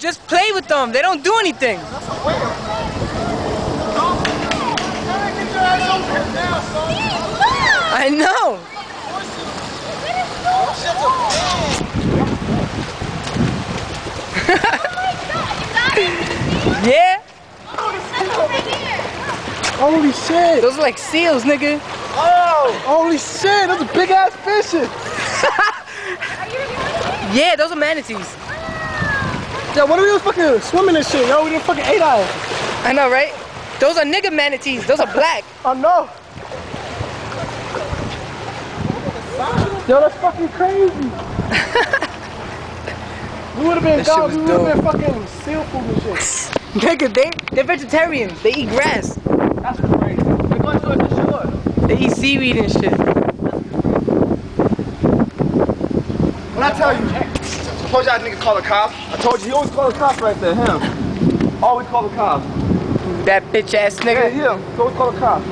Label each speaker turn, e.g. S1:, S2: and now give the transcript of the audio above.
S1: just play with them. They don't do anything. I know. Yeah.
S2: Holy shit.
S1: Those are like seals, nigga.
S2: Oh, holy shit. Those are big ass fishes.
S1: Yeah, those are manatees.
S2: Yo, what are we fucking swimming and shit, yo? We didn't fucking ate out.
S1: I know, right? Those are nigga manatees. Those are black.
S2: I know. Yo, that's fucking crazy. We would have been gone. We would have been fucking seal food and shit.
S1: Nigga, they're vegetarians. They eat grass.
S2: That's crazy. They're going to the shore.
S1: They eat seaweed and shit.
S2: When I tell you, I told y'all nigga call the cops. I told you he always call the cops right there. Him. Always call the cops.
S1: That bitch ass nigga.
S2: Yeah, him. He always call the cops.